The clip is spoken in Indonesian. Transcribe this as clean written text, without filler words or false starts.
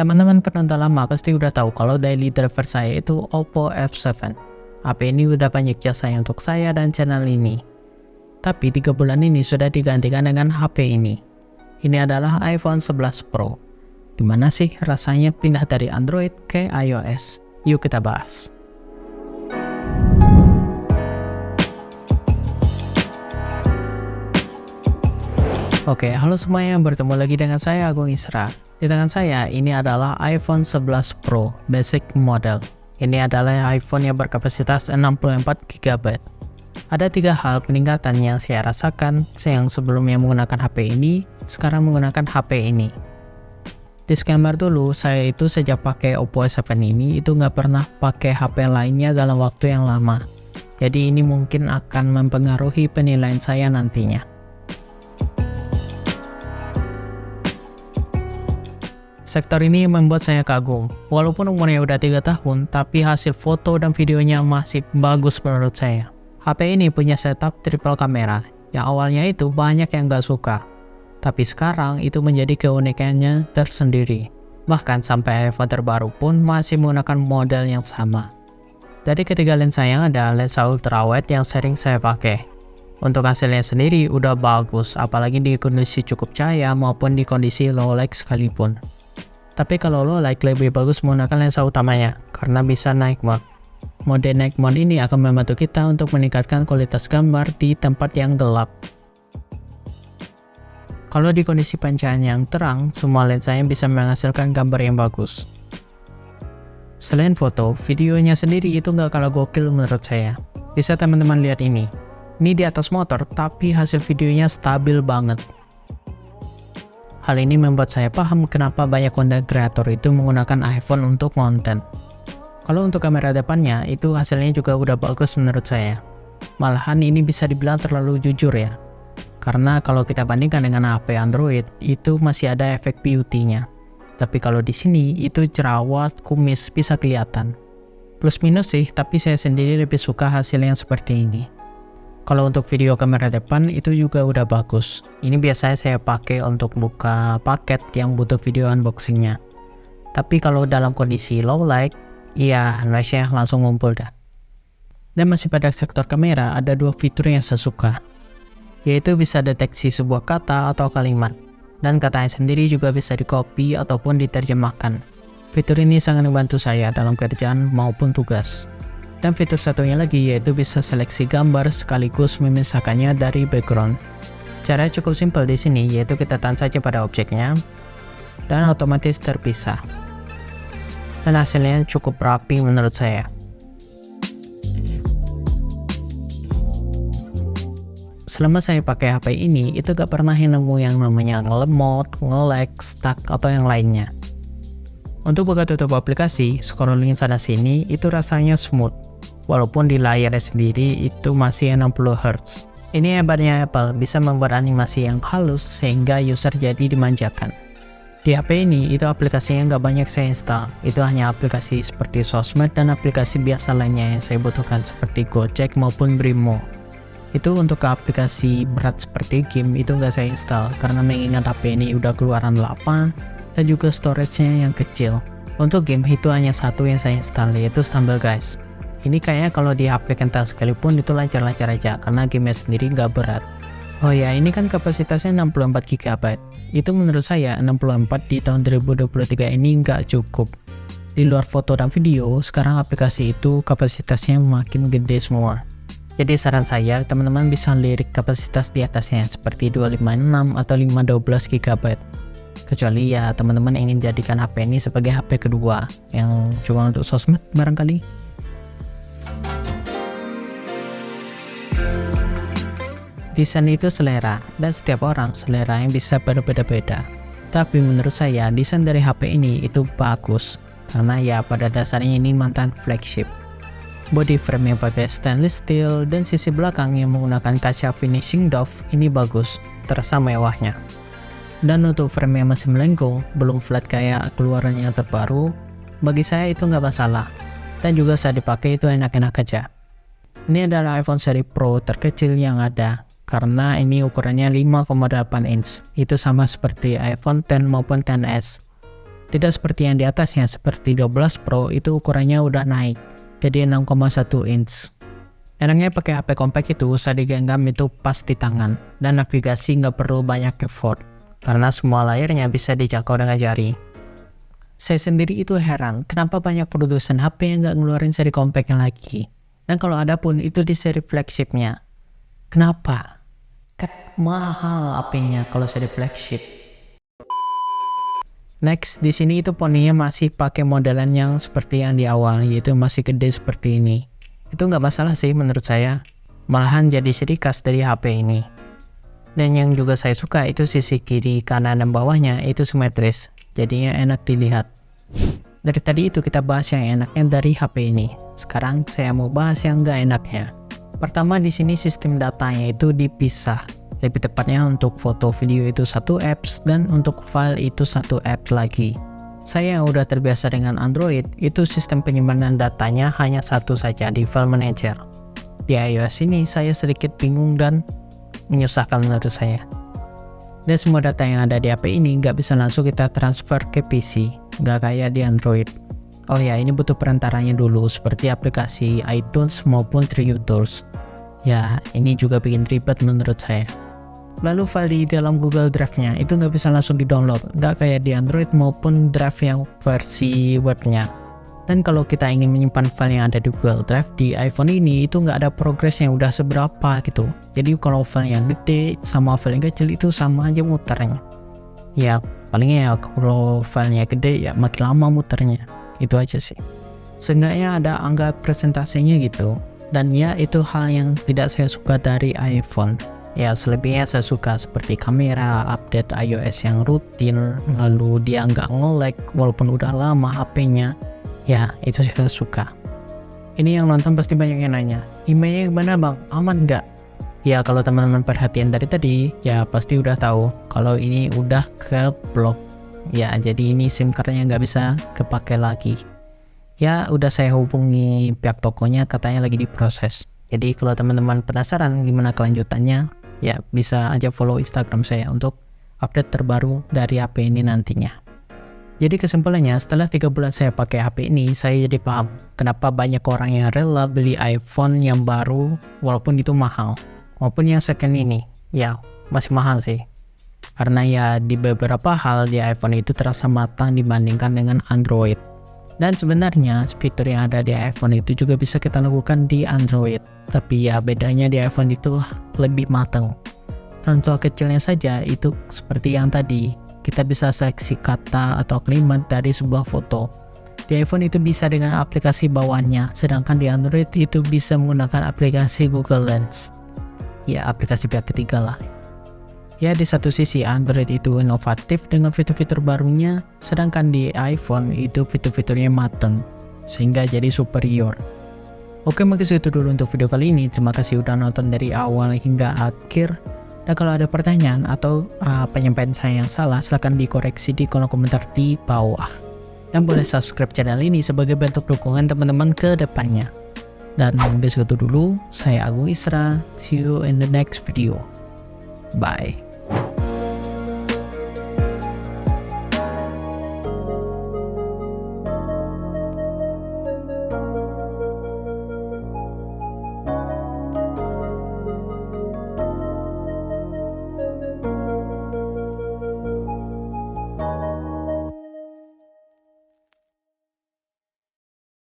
Teman-teman penonton lama pasti udah tahu kalau daily driver saya itu Oppo F7. HP ini udah banyak jasa untuk saya dan channel ini. Tapi 3 bulan ini sudah digantikan dengan HP ini. Ini adalah iPhone 11 Pro. Gimana sih rasanya pindah dari Android ke iOS? Yuk kita bahas. Oke, halo semuanya, bertemu lagi dengan saya Agung Isra. Di tangan saya ini adalah iPhone 11 Pro Basic Model. Ini adalah iPhone yang berkapasitas 64 GB. Ada 3 hal peningkatan yang saya rasakan yang sebelumnya menggunakan HP ini, sekarang menggunakan HP ini. Disclaimer dulu, saya itu sejak pakai Oppo F7 ini itu nggak pernah pakai HP lainnya dalam waktu yang lama. Jadi ini mungkin akan mempengaruhi penilaian saya nantinya. Sektor ini membuat saya kagum. Walaupun umurnya udah 3 tahun, tapi hasil foto dan videonya masih bagus menurut saya. HP ini punya setup triple kamera, yang awalnya itu banyak yang gak suka. Tapi sekarang itu menjadi keunikannya tersendiri. Bahkan sampai iPhone terbaru pun masih menggunakan model yang sama. Dari ketiga lensa yang ada, lensa ultrawide yang sering saya pakai. Untuk hasilnya sendiri udah bagus, apalagi di kondisi cukup cahaya maupun di kondisi low light sekalipun. Tapi kalau low light lebih bagus menggunakan lensa utamanya, karena bisa night mode. Mode night mode ini akan membantu kita untuk meningkatkan kualitas gambar di tempat yang gelap. Kalau di kondisi pencahayaan yang terang, semua lensanya bisa menghasilkan gambar yang bagus. Selain foto, videonya sendiri itu nggak kalah gokil menurut saya. Bisa teman-teman lihat ini. Ini di atas motor, tapi hasil videonya stabil banget. Hal ini membuat saya paham kenapa banyak content creator itu menggunakan iPhone untuk konten. Kalau untuk kamera depannya, itu hasilnya juga udah bagus menurut saya. Malahan ini bisa dibilang terlalu jujur ya. Karena kalau kita bandingkan dengan HP Android, itu masih ada efek beauty-nya. Tapi kalau di sini, itu jerawat, kumis bisa kelihatan. Plus minus sih, tapi saya sendiri lebih suka hasil yang seperti ini. Kalau untuk video kamera depan itu juga udah bagus. Ini biasanya saya pakai untuk buka paket yang butuh video unboxingnya. Tapi kalau dalam kondisi low light, iya noise-nya langsung ngumpul dah. Dan masih pada sektor kamera ada 2 fitur yang saya suka. Yaitu bisa deteksi sebuah kata atau kalimat. Dan katanya sendiri juga bisa di-copy ataupun diterjemahkan. Fitur ini sangat membantu saya dalam kerjaan maupun tugas. Dan fitur satunya lagi yaitu bisa seleksi gambar sekaligus memisahkannya dari background. Caranya cukup simpel di sini, yaitu kita tahan saja pada objeknya dan otomatis terpisah. Dan hasilnya cukup rapi menurut saya. Selama saya pakai HP ini, itu gak pernah nemu yang namanya ngelemot, nge-lag, stuck, atau yang lainnya. Untuk buka tutup aplikasi, scrolling sana sini itu rasanya smooth. Walaupun di layarnya sendiri itu masih 60 Hz. Ini hebatnya Apple, bisa membuat animasi yang halus sehingga user jadi dimanjakan. Di HP ini, itu aplikasinya nggak banyak saya install. Itu hanya aplikasi seperti sosmed dan aplikasi biasa lainnya yang saya butuhkan seperti Gojek maupun Brimo. Itu untuk aplikasi berat seperti game itu nggak saya install karena mengingat HP ini udah keluaran 8 dan juga storage-nya yang kecil. Untuk game itu hanya satu yang saya install, yaitu Stumble Guys. Ini kayaknya kalau di HP kental sekalipun itu lancar-lancar aja karena gamenya sendiri nggak berat. Oh ya, ini kan kapasitasnya 64 GB. Itu menurut saya 64 di tahun 2023 ini nggak cukup. Di luar foto dan video, sekarang aplikasi itu kapasitasnya makin gede semua. Jadi saran saya, teman-teman bisa lirik kapasitas di atasnya seperti 256 atau 512 GB. Kecuali ya teman-teman ingin jadikan HP ini sebagai HP kedua yang cuma untuk sosmed barangkali. Desain itu selera, dan setiap orang selera yang bisa berbeda-beda. Tapi menurut saya, desain dari HP ini itu bagus, karena ya pada dasarnya ini mantan flagship. Body frame yang pakai stainless steel, dan sisi belakang yang menggunakan kaca finishing doff ini bagus, terasa mewahnya. Dan untuk frame yang masih melengkung, belum flat kayak keluaran yang terbaru, bagi saya itu nggak masalah. Dan juga saat dipakai itu enak-enak aja. Ini adalah iPhone seri Pro terkecil yang ada. Karena ini ukurannya 5,8 inch, itu sama seperti iPhone X maupun XS. Tidak seperti yang di atasnya, seperti 12 Pro itu ukurannya udah naik jadi 6,1 inch. Enaknya pakai HP compact itu saat digenggam itu pas di tangan, dan navigasi nggak perlu banyak effort karena semua layarnya bisa dijangkau dengan jari. Saya sendiri itu heran kenapa banyak produsen HP yang nggak ngeluarin seri compactnya lagi, dan kalau ada pun itu di seri flagshipnya. Kenapa? Kan mahal HP-nya kalau seri flagship. Next, di sini itu poninya masih pakai modelan yang seperti yang di awal, yaitu masih gede seperti ini. Itu nggak masalah sih menurut saya, malahan jadi ciri khas dari HP ini. Dan yang juga saya suka itu sisi kiri, kanan, dan bawahnya itu simetris, jadinya enak dilihat. Dari tadi itu kita bahas yang enaknya dari HP ini. Sekarang saya mau bahas yang nggak enaknya. Pertama, di sini sistem datanya itu dipisah. Lebih tepatnya untuk foto video itu satu apps dan untuk file itu satu apps lagi. Saya yang udah terbiasa dengan Android, itu sistem penyimpanan datanya hanya satu saja di file manager. Di iOS ini saya sedikit bingung dan menyusahkan menurut saya. Dan semua data yang ada di HP ini nggak bisa langsung kita transfer ke PC, nggak kayak di Android. Oh ya, ini butuh perantaranya dulu seperti aplikasi iTunes maupun TreeTools. Ya, ini juga bikin ribet menurut saya. Lalu file di dalam Google Drive-nya itu nggak bisa langsung di-download, nggak kayak di Android maupun Drive yang versi webnya. Dan kalau kita ingin menyimpan file yang ada di Google Drive di iPhone ini, itu nggak ada progresnya udah seberapa gitu. Jadi kalau file yang gede sama file yang kecil itu sama aja muternya. Ya palingnya ya kalau filenya gede ya makin lama muternya. Itu aja sih. Seenggaknya ada angka presentasinya gitu. Dan ya itu hal yang tidak saya suka dari iPhone. Ya selebihnya saya suka seperti kamera, update iOS yang rutin, lalu dia nggak nge-lag walaupun udah lama HP-nya. Ya itu saya suka. Ini yang nonton pasti banyak yang nanya, emailnya gimana bang? Aman nggak? Ya kalau teman-teman perhatian dari tadi, ya pasti udah tahu kalau ini udah ke blok. Ya jadi ini SIM cardnya nggak bisa kepake lagi. Ya udah saya hubungi pihak tokonya, katanya lagi diproses. Jadi kalau teman-teman penasaran gimana kelanjutannya, ya bisa aja follow Instagram saya untuk update terbaru dari HP ini nantinya. Jadi kesimpulannya, setelah 3 bulan saya pakai HP ini, saya jadi paham kenapa banyak orang yang rela beli iPhone yang baru walaupun itu mahal. Walaupun yang second ini, ya masih mahal sih. Karena ya di beberapa hal di iPhone itu terasa matang dibandingkan dengan Android. Dan sebenarnya fitur yang ada di iPhone itu juga bisa kita lakukan di Android. Tapi ya bedanya di iPhone itu lebih matang. Contoh kecilnya saja itu seperti yang tadi. Kita bisa seleksi kata atau kalimat dari sebuah foto. Di iPhone itu bisa dengan aplikasi bawahnya. Sedangkan di Android itu bisa menggunakan aplikasi Google Lens. Ya aplikasi pihak ketiga lah. Ya di satu sisi Android itu inovatif dengan fitur-fitur barunya, sedangkan di iPhone itu fitur-fiturnya matang, sehingga jadi superior. Oke, mungkin segitu dulu untuk video kali ini. Terima kasih udah nonton dari awal hingga akhir. Dan kalau ada pertanyaan atau penyampaian saya yang salah, silahkan dikoreksi di kolom komentar di bawah. Dan boleh subscribe channel ini sebagai bentuk dukungan teman-teman ke depannya. Dan mungkin segitu dulu, saya Agung Isra. See you in the next video. Bye.